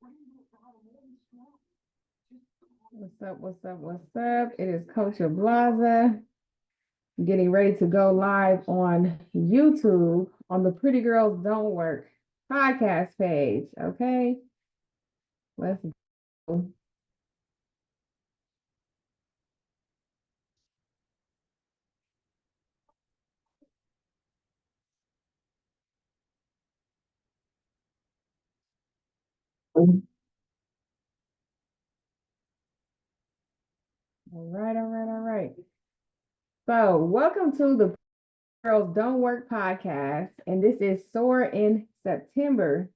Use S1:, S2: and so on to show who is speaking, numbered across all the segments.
S1: What's up? What's up? What's up? It is Coach Blaza getting ready to go live on YouTube on the Pretty Girls Don't Work podcast page. Okay, let's go. All right, all right, all right. So, welcome to the Girls Don't Work podcast, and this is Soar in September.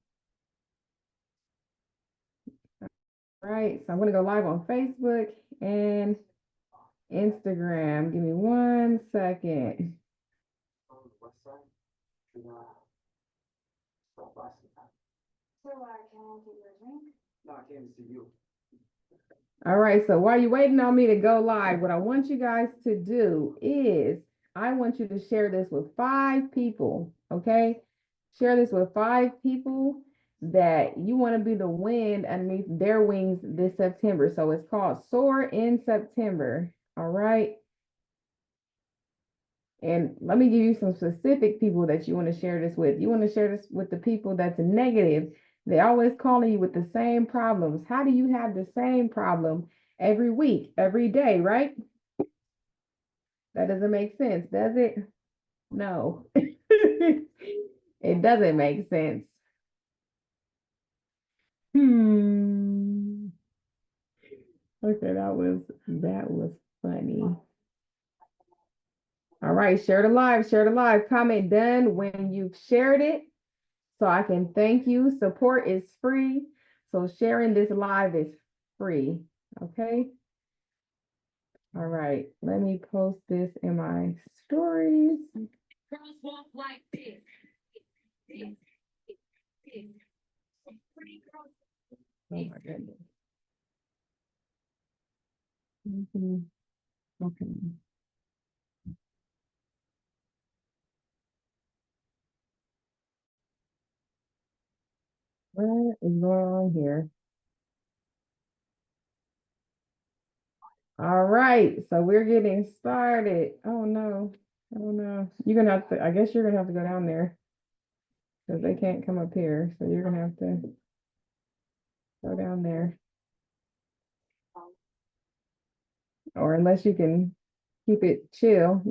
S1: Right, so I'm going to go live on Facebook and Instagram. Give me 1 second. All right, so while you're waiting on me to go live, what I want you guys to do is I want you to share this with 5 people, okay? Share this with 5 people that you want to be the wind underneath their wings this September. So it's called Soar in September, all right? And let me give you some specific people that you want to share this with. You want to share this with the people that's negative. They're always calling you with the same problems. How do you have the same problem every week, every day, right? That doesn't make sense, does it? No. It doesn't make sense. Okay, that was funny. All right, share the live, share the live. Comment done when you've shared it so I can thank you. Support is free. So sharing this live is free. Okay. All right. Let me post this in my stories. Girls walk like this. Oh my goodness. Okay. What is going on here? All right, so we're getting started. Oh no. Oh no. You're gonna have to, I guess you're gonna have to go down there because they can't come up here. So you're gonna have to go down there. Or unless you can keep it chill.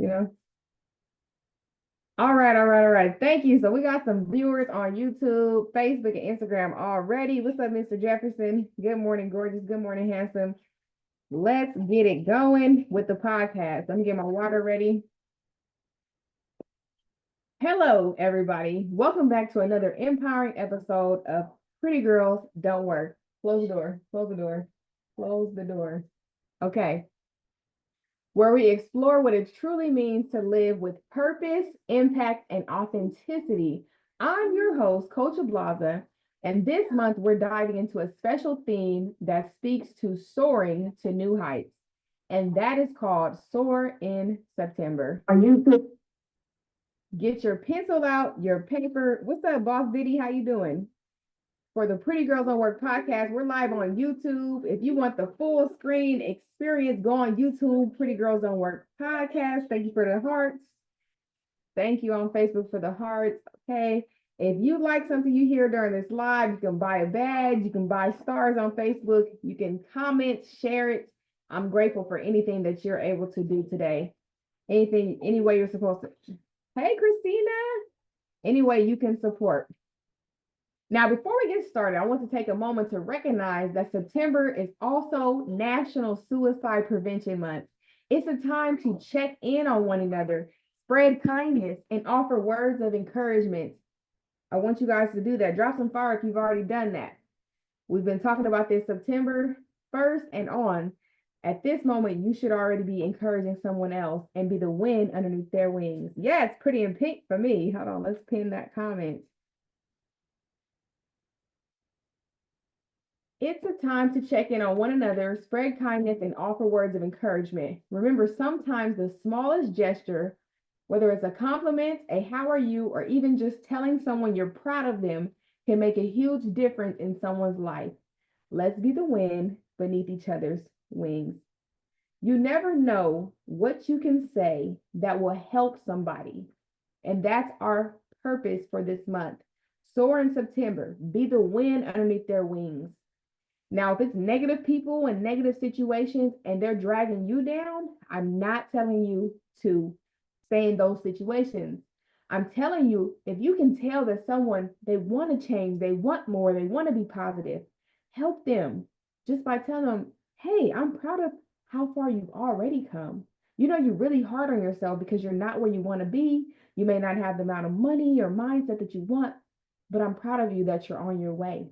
S1: All right, all right, all right. Thank you. So we got some viewers on YouTube, Facebook, and Instagram already. What's up, Mr. Jefferson? Good morning, gorgeous. Good morning, handsome. Let's get it going with the podcast. Let me get my water ready. Hello, everybody. Welcome back to another empowering episode of Pretty Girls Don't Work. Close the door. Close the door. Close the door. Okay. Where we explore what it truly means to live with purpose, impact, and authenticity. I'm your host, Coach Blaza, and this month we're diving into a special theme that speaks to soaring to new heights, and that is called Soar in September. Are you Get your pencil out, your paper. What's up, Boss Diddy? How you doing? For the Pretty Girls on Work podcast, we're live on YouTube. If you want the full screen experience, go on YouTube, Pretty Girls on Work podcast. Thank you for the hearts. Thank you on Facebook for the hearts. Okay. If you like something you hear during this live, you can buy a badge. You can buy stars on Facebook. You can comment, share it. I'm grateful for anything that you're able to do today. Anything, any way you're supposed to. Hey, Christina. Any way you can support. Now, before we get started, I want to take a moment to recognize that September is also National Suicide Prevention Month. It's a time to check in on one another, spread kindness, and offer words of encouragement. I want you guys to do that. Drop some fire if you've already done that. We've been talking about this September 1st and on. At this moment, you should already be encouraging someone else and be the wind underneath their wings. Yeah, it's pretty in pink for me. Hold on, let's pin that comment. It's a time to check in on one another, spread kindness, and offer words of encouragement. Remember, sometimes the smallest gesture, whether it's a compliment, a how are you, or even just telling someone you're proud of them, can make a huge difference in someone's life. Let's be the wind beneath each other's wings. You never know what you can say that will help somebody. And that's our purpose for this month. Soar in September. Be the wind underneath their wings. Now, if it's negative people and negative situations and they're dragging you down, I'm not telling you to stay in those situations. I'm telling you, if you can tell that someone, they want to change, they want more, they want to be positive, help them just by telling them, hey, I'm proud of how far you've already come. You know, you're really hard on yourself because you're not where you want to be. You may not have the amount of money or mindset that you want, but I'm proud of you that you're on your way.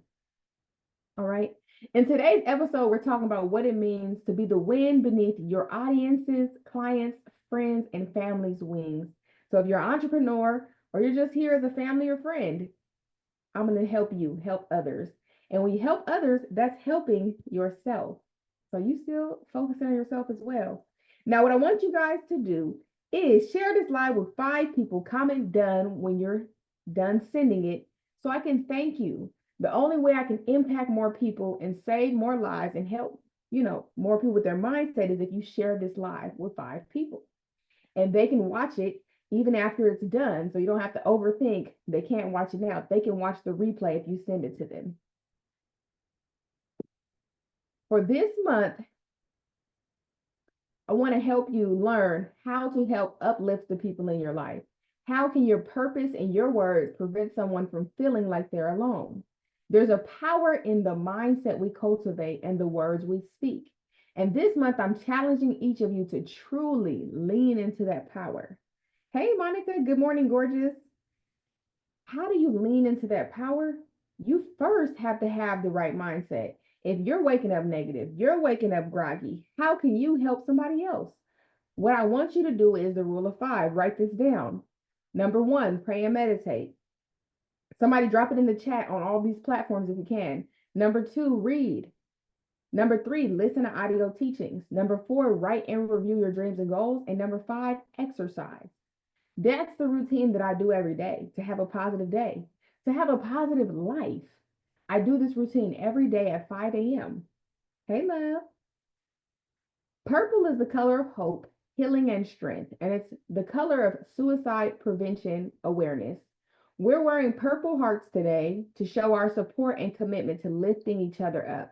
S1: All right. In today's episode, we're talking about what it means to be the wind beneath your audiences, clients, friends, and family's wings. So if you're an entrepreneur or you're just here as a family or friend, I'm going to help you help others. And when you help others, that's helping yourself. So you still focus on yourself as well. Now, what I want you guys to do is share this live with 5 people. Comment done when you're done sending it so I can thank you. The only way I can impact more people and save more lives and help, more people with their mindset is if you share this live with 5 people. And they can watch it even after it's done. So you don't have to overthink. They can't watch it now. They can watch the replay if you send it to them. For this month, I want to help you learn how to help uplift the people in your life. How can your purpose and your words prevent someone from feeling like they're alone? There's a power in the mindset we cultivate and the words we speak. And this month, I'm challenging each of you to truly lean into that power. Hey, Monica, good morning, gorgeous. How do you lean into that power? You first have to have the right mindset. If you're waking up negative, you're waking up groggy, how can you help somebody else? What I want you to do is the rule of 5. Write this down. Number 1, pray and meditate. Somebody drop it in the chat on all these platforms if you can. Number 2, read. Number 3, listen to audio teachings. Number 4, write and review your dreams and goals. And number 5, exercise. That's the routine that I do every day to have a positive day, to have a positive life. I do this routine every day at 5 a.m. Hey, love. Purple is the color of hope, healing, and strength, and it's the color of suicide prevention awareness. We're wearing purple hearts today to show our support and commitment to lifting each other up.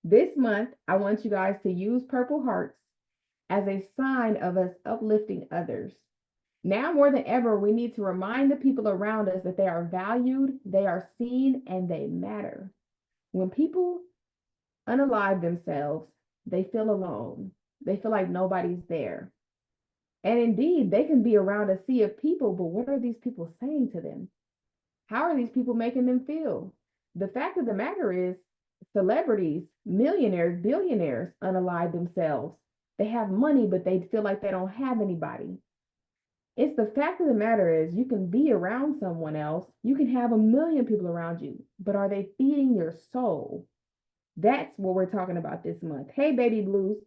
S1: This month, I want you guys to use purple hearts as a sign of us uplifting others. Now more than ever, we need to remind the people around us that they are valued, they are seen, and they matter. When people unalive themselves, they feel alone. They feel like nobody's there. And indeed, they can be around a sea of people, but what are these people saying to them? How are these people making them feel? The fact of the matter is, celebrities, millionaires, billionaires unalive themselves. They have money, but they feel like they don't have anybody. It's the fact of the matter is you can be around someone else. You can have a million people around you, but are they feeding your soul? That's what we're talking about this month. Hey, baby blues,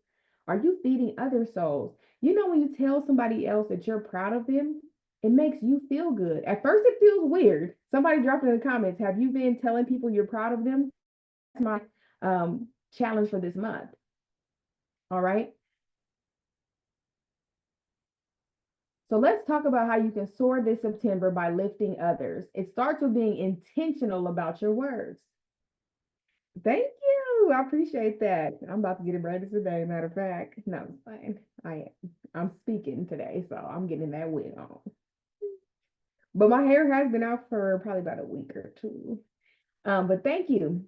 S1: are you feeding other souls? You know, when you tell somebody else that you're proud of them, it makes you feel good. At first, it feels weird. Somebody drop it in the comments. Have you been telling people you're proud of them? That's my challenge for this month. All right. So let's talk about how you can soar this September by lifting others. It starts with being intentional about your words. Thank you. I appreciate that. I'm about to get it ready today, matter of fact. No, it's fine. I'm speaking today, so I'm getting that wig on. But my hair has been out for probably about a week or 2. But thank you.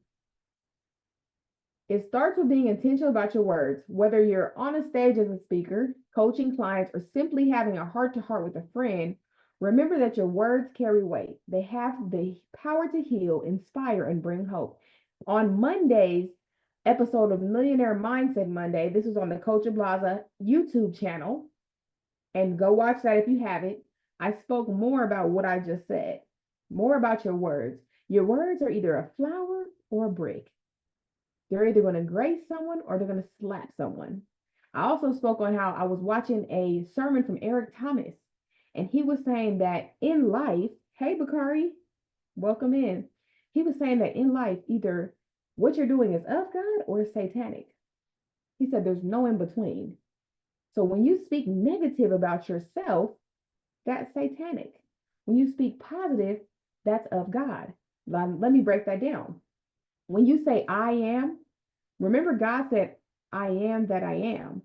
S1: It starts with being intentional about your words. Whether you're on a stage as a speaker, coaching clients, or simply having a heart-to-heart with a friend, remember that your words carry weight. They have the power to heal, inspire, and bring hope. On Monday's episode of Millionaire Mindset Monday, this was on the Coach Blaza YouTube channel, and go watch that if you haven't. I spoke more about what I just said, more about your words. Your words are either a flower or a brick. They're either going to grace someone or they're going to slap someone. I also spoke on how I was watching a sermon from Eric Thomas, and he was saying that in life, hey, Bakari, welcome in. He was saying that in life, either what you're doing is of God or satanic. He said there's no in between. So when you speak negative about yourself, that's satanic. When you speak positive, that's of God. Let me break that down. When you say I am, remember God said, I am that I am.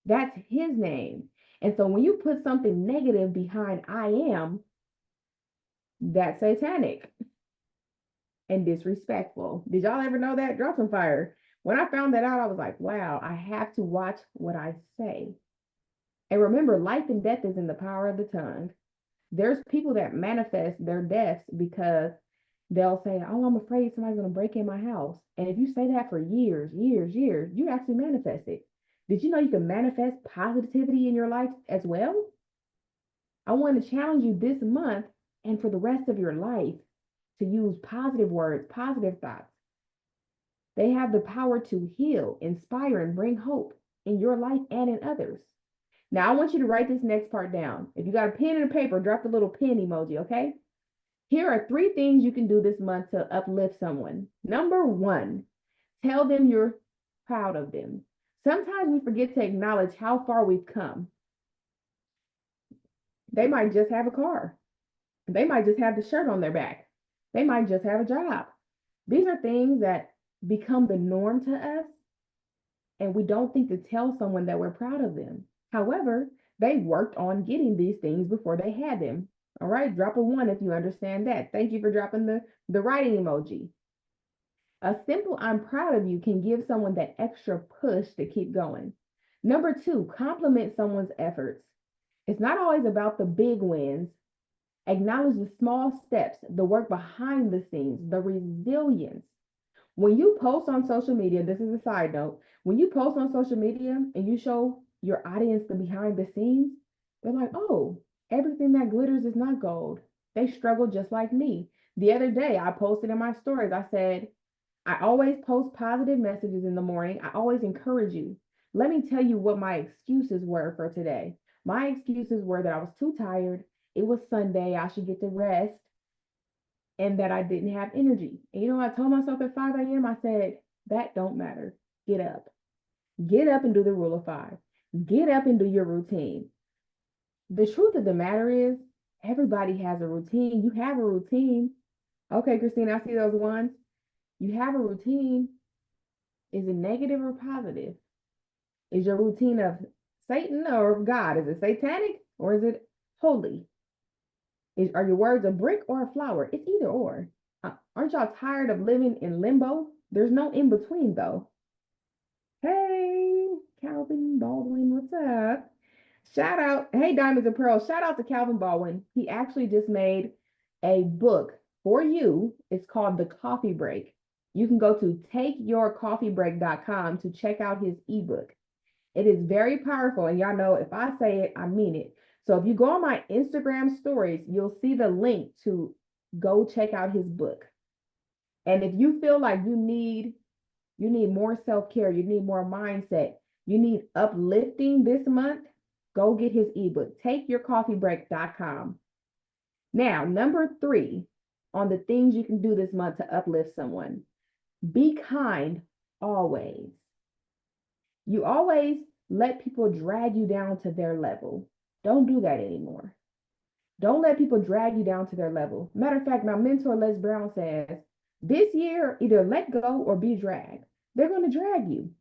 S1: That's his name. And so when you put something negative behind I am, that's satanic and disrespectful. Did y'all ever know that? Drop some fire. When I found that out, I was like, wow, I have to watch what I say. And remember, life and death is in the power of the tongue. There's people that manifest their deaths because they'll say, oh, I'm afraid somebody's going to break in my house. And if you say that for years, you actually manifest it. Did you know you can manifest positivity in your life as well? I want to challenge you this month and for the rest of your life to use positive words, positive thoughts. They have the power to heal, inspire, and bring hope in your life and in others. Now, I want you to write this next part down. If you got a pen and a paper, drop the little pen emoji, okay? Here are 3 things you can do this month to uplift someone. Number 1, tell them you're proud of them. Sometimes we forget to acknowledge how far we've come. They might just have a car. They might just have the shirt on their back. They might just have a job. These are things that become the norm to us, and we don't think to tell someone that we're proud of them. However, they worked on getting these things before they had them. All right, drop a 1 if you understand that. Thank you for dropping the writing emoji. A simple I'm proud of you can give someone that extra push to keep going. Number 2, compliment someone's efforts. It's not always about the big wins. Acknowledge the small steps, the work behind the scenes, the resilience. When you post on social media, this is a side note, when you post on social media and you show your audience the behind the scenes, they're like, oh, everything that glitters is not gold. They struggle just like me. The other day, I posted in my stories, I said, I always post positive messages in the morning. I always encourage you. Let me tell you what my excuses were for today. My excuses were that I was too tired. It was Sunday. I should get to rest. And that I didn't have energy. And you know, I told myself at 5 a.m., I said, that don't matter. Get up. Get up and do the rule of 5. Get up and do your routine. The truth of the matter is, everybody has a routine. You have a routine. Okay, Christine, I see those ones. You have a routine. Is it negative or positive? Is your routine of Satan or of God? Is it satanic or is it holy? Are your words a brick or a flower? It's either or. Aren't y'all tired of living in limbo? There's no in between though. Hey, Calvin Baldwin, what's up? Shout out, hey, Diamonds and Pearls, shout out to Calvin Baldwin. He actually just made a book for you. It's called The Coffee Break. You can go to takeyourcoffeebreak.com to check out his ebook. It is very powerful. And y'all know if I say it, I mean it. So if you go on my Instagram stories, you'll see the link to go check out his book. And if you feel like you need more self-care, you need more mindset, you need uplifting this month, go get his ebook, takeyourcoffeebreak.com. Now, number 3 on the things you can do this month to uplift someone. Be kind always. You always let people drag you down to their level. Don't do that anymore. Don't let people drag you down to their level. Matter of fact, my mentor, Les Brown, says, this year, either let go or be dragged. They're going to drag you.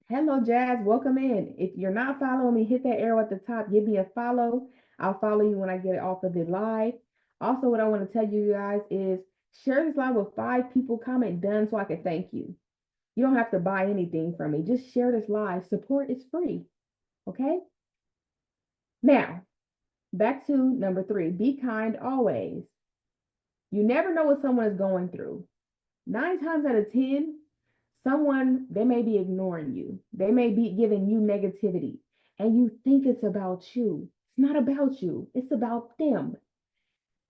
S1: Hello, Jazz. Welcome in. If you're not following me, hit that arrow at the top. Give me a follow. I'll follow you when I get it off of the live. Also, what I want to tell you guys is share this live with 5 people. Comment done so I can thank you. You don't have to buy anything from me. Just share this live. Support is free. Okay? Now, back to number 3. Be kind always. You never know what someone is going through. 9 times out of 10, they may be ignoring you. They may be giving you negativity. And you think it's about you. It's not about you. It's about them.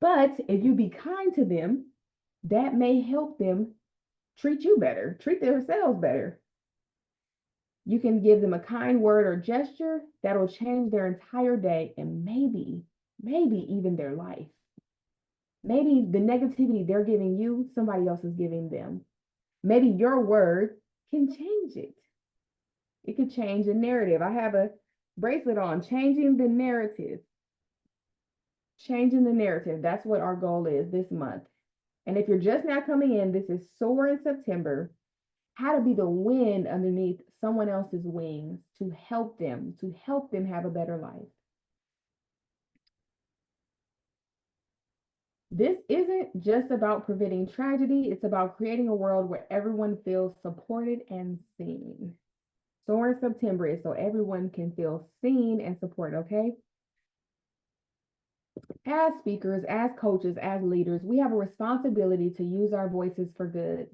S1: But if you be kind to them, that may help them treat you better, treat themselves better. You can give them a kind word or gesture that'll change their entire day and maybe even their life. Maybe the negativity they're giving you, somebody else is giving them. Maybe your word can change it. It could change the narrative. I have a bracelet on, changing the narrative. Changing the narrative. That's what our goal is this month. And if you're just now coming in, this is Soar in September. How to be the wind underneath someone else's wings to help them have a better life. This isn't just about preventing tragedy. It's about creating a world where everyone feels supported and seen. Soar in September is so everyone can feel seen and supported, okay? As speakers, as coaches, as leaders, we have a responsibility to use our voices for good.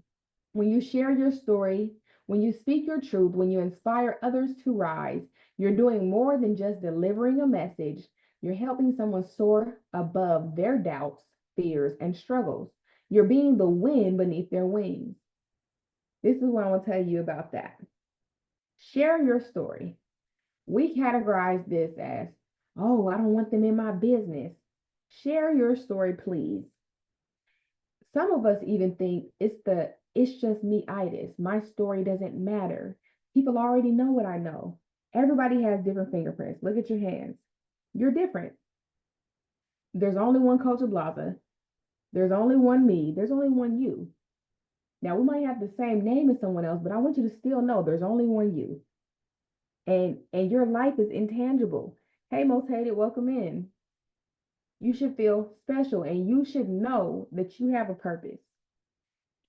S1: When you share your story, when you speak your truth, when you inspire others to rise, you're doing more than just delivering a message. You're helping someone soar above their doubts, fears, and struggles. You're being the wind beneath their wings. This is what I want to tell you about that. Share your story. We categorize this as, oh, I don't want them in my business. Share your story, please. Some of us even think it's just me-itis. My story doesn't matter. People already know what I know. Everybody has different fingerprints. Look at your hands. You're different. There's only one Coach Blaza. There's only one me. There's only one you. Now, we might have the same name as someone else, but I want you to still know there's only one you. And your life is intangible. Hey, Most Hated, welcome in. You should feel special and you should know that you have a purpose.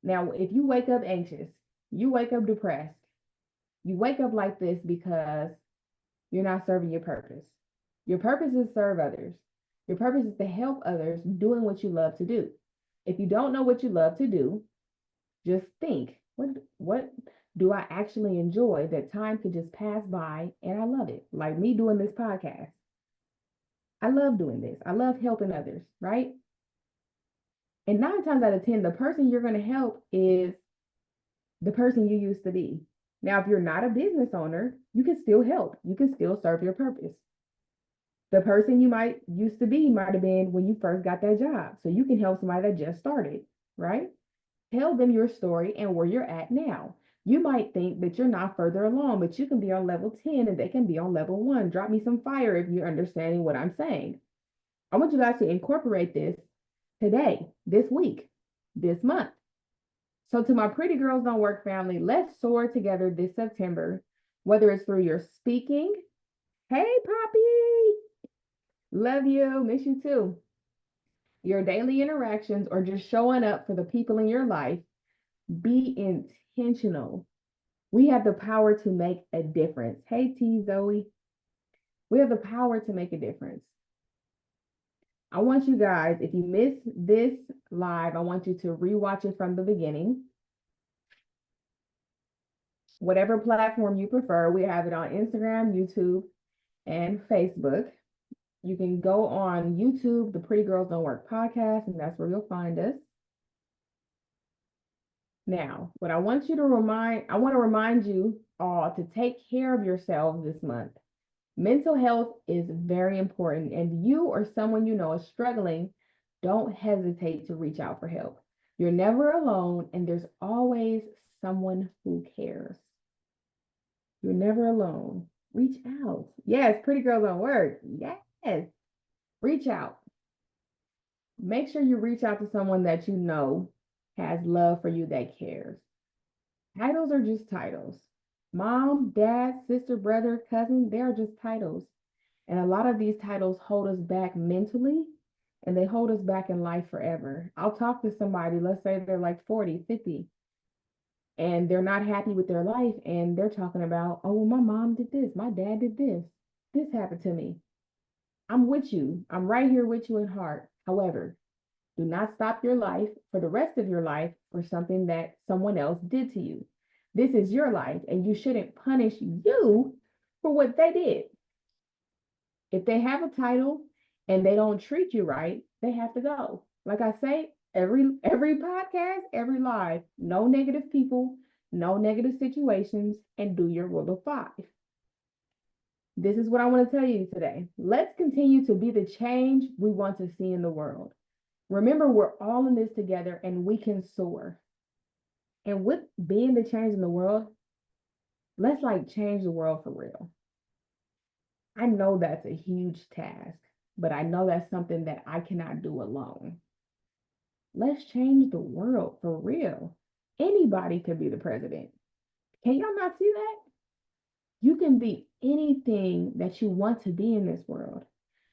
S1: Now, if you wake up anxious, you wake up depressed, you wake up like this because you're not serving your purpose. Your purpose is to serve others. Your purpose is to help others doing what you love to do. If you don't know what you love to do, just think, what do I actually enjoy that time could just pass by and I love it? Like me doing this podcast. I love doing this. I love helping others, right? And 9 times out of 10, the person you're going to help is the person you used to be. Now, if you're not a business owner, you can still help. You can still serve your purpose. The person you might used to be might have been when you first got that job. So you can help somebody that just started, right? Tell them your story and where you're at now. You might think that you're not further along, but you can be on level 10 and they can be on level 1. Drop me some fire if you're understanding what I'm saying. I want you guys to incorporate this today, this week, this month. So to my Pretty Girls Don't Work family, let's soar together this September, whether it's through your speaking. Hey, Poppy, love you, miss you too. Your daily interactions or just showing up for the people in your life. Be intentional. We have the power to make a difference. Hey, T Zoe. We have the power to make a difference. I want you guys, if you missed this live, I want you to rewatch it from the beginning. Whatever platform you prefer, we have it on Instagram, YouTube, and Facebook. You can go on YouTube, the Pretty Girls Don't Work podcast, and that's where you'll find us. Now, what I want to remind you all to take care of yourselves this month. Mental health is very important, and you or someone you know is struggling, don't hesitate to reach out for help. You're never alone, and there's always someone who cares. You're never alone. Reach out. Yes, Pretty Girls Don't Work. Yes. Reach out. Make sure you reach out to someone that you know has love for you, that cares. Titles are just titles. Mom, dad, sister, brother, cousin, they are just titles. And a lot of these titles hold us back mentally and they hold us back in life forever. I'll talk to somebody, let's say they're like 40, 50, and they're not happy with their life. And they're talking about, oh, well, my mom did this. My dad did this. This happened to me. I'm with you. I'm right here with you in heart. However, do not stop your life for the rest of your life for something that someone else did to you. This is your life, and you shouldn't punish you for what they did. If they have a title and they don't treat you right, they have to go. Like I say, every podcast, every live, no negative people, no negative situations, and do your rule of 5. This is what I want to tell you today. Let's continue to be the change we want to see in the world. Remember, we're all in this together and we can soar. And with being the change in the world, let's like change the world for real. I know that's a huge task, but I know that's something that I cannot do alone. Let's change the world for real. Anybody could be the president. Can y'all not see that? You can be anything that you want to be in this world.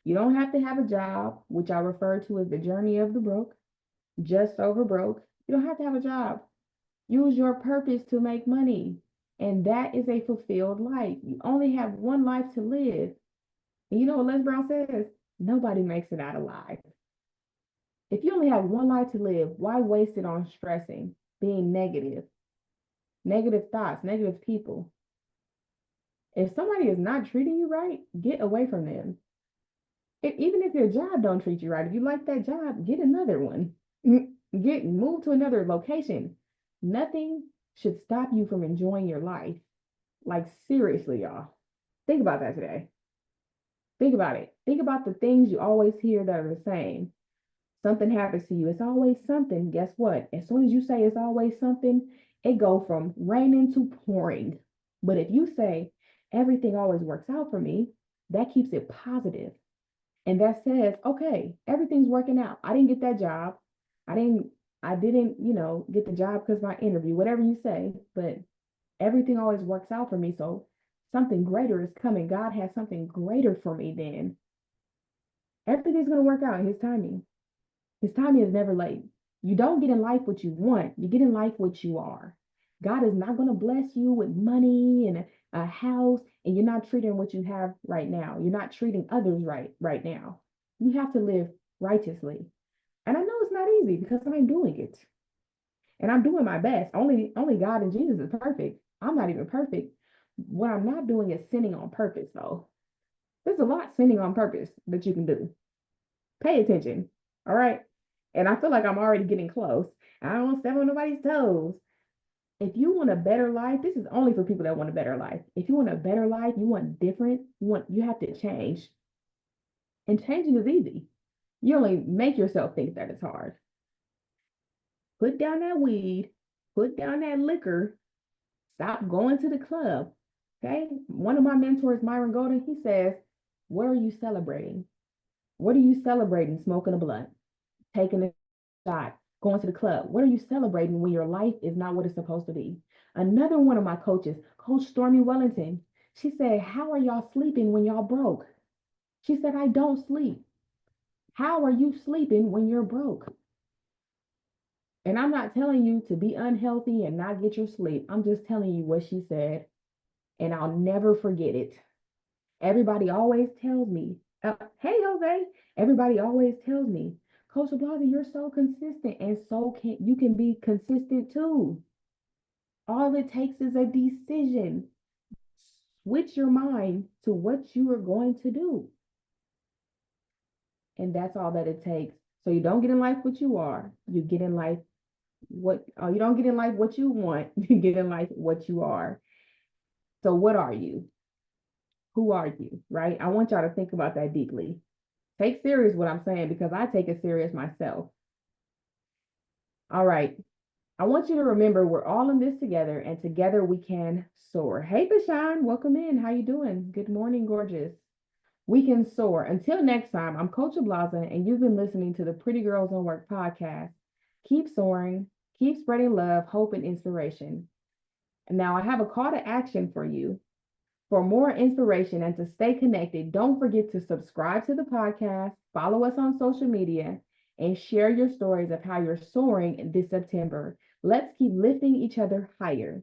S1: You don't have to have a job, which I refer to as the journey of the broke, just over broke. You don't have to have a job. Use your purpose to make money. And that is a fulfilled life. You only have one life to live. And you know what Les Brown says? Nobody makes it out alive. If you only have one life to live, why waste it on stressing, being negative, negative thoughts, negative people? If somebody is not treating you right, get away from them. Even if your job don't treat you right, if you like that job, get another one. Move to another location. Nothing should stop you from enjoying your life. Like seriously, y'all. Think about that today. Think about it. Think about the things you always hear that are the same. Something happens to you. It's always something. Guess what? As soon as you say it's always something, it go from raining to pouring. But if you say everything always works out for me, that keeps it positive. And that says, okay, everything's working out. I didn't get that job. I didn't get the job because my interview, whatever you say, but everything always works out for me. So something greater is coming. God has something greater for me then. Everything's going to work out in his timing. His timing is never late. You don't get in life what you want. You get in life what you are. God is not going to bless you with money and a house, and you're not treating what you have right now. You're not treating others right now. You have to live righteously. And I know it's not easy because I'm doing it. And I'm doing my best. Only God and Jesus is perfect. I'm not even perfect. What I'm not doing is sinning on purpose, though. There's a lot sinning on purpose that you can do. Pay attention. All right. And I feel like I'm already getting close. I don't want to step on nobody's toes. If you want a better life, this is only for people that want a better life. If you want a better life, you want different, you have to change. And changing is easy. You only make yourself think that it's hard. Put down that weed, put down that liquor, stop going to the club. Okay. One of my mentors, Myron Golden, he says, what are you celebrating? What are you celebrating? Smoking a blunt, taking a shot, going to the club. What are you celebrating when your life is not what it's supposed to be? Another one of my coaches, Coach Stormy Wellington, she said, how are y'all sleeping when y'all broke? She said, I don't sleep. How are you sleeping when you're broke? And I'm not telling you to be unhealthy and not get your sleep. I'm just telling you what she said, and I'll never forget it. Everybody always tells me, hey, Jose, everybody always tells me, Coach Ablaza, you're so consistent, and you can be consistent too. All it takes is a decision. Switch your mind to what you are going to do. And that's all that it takes. So you don't get in life what you are. You get in life you don't get in life what you want. You get in life what you are. So what are you? Who are you? Right? I want y'all to think about that deeply. Take serious what I'm saying because I take it serious myself. All right. I want you to remember we're all in this together and together we can soar. Hey, Bashan, welcome in. How you doing? Good morning, gorgeous. We can soar. Until next time, I'm Coach Ablaza and you've been listening to the Pretty Girls on Work podcast. Keep soaring, keep spreading love, hope, and inspiration. And now I have a call to action for you. For more inspiration and to stay connected, don't forget to subscribe to the podcast, follow us on social media, and share your stories of how you're soaring this September. Let's keep lifting each other higher.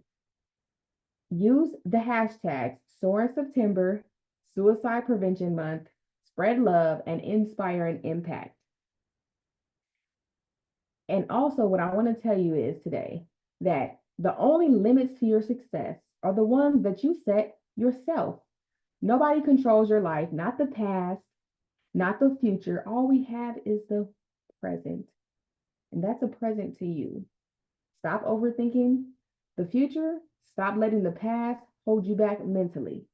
S1: Use the hashtags Soar in September, Suicide Prevention Month, Spread Love, and Inspire an Impact. And also, what I want to tell you is today that the only limits to your success are the ones that you set yourself. Nobody controls your life, not the past, not the future. All we have is the present. And that's a present to you. Stop overthinking the future. Stop letting the past hold you back mentally.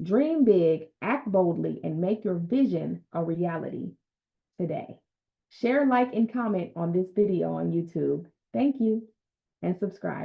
S1: Dream big, act boldly, and make your vision a reality today. Share, like, and comment on this video on YouTube. Thank you, and subscribe.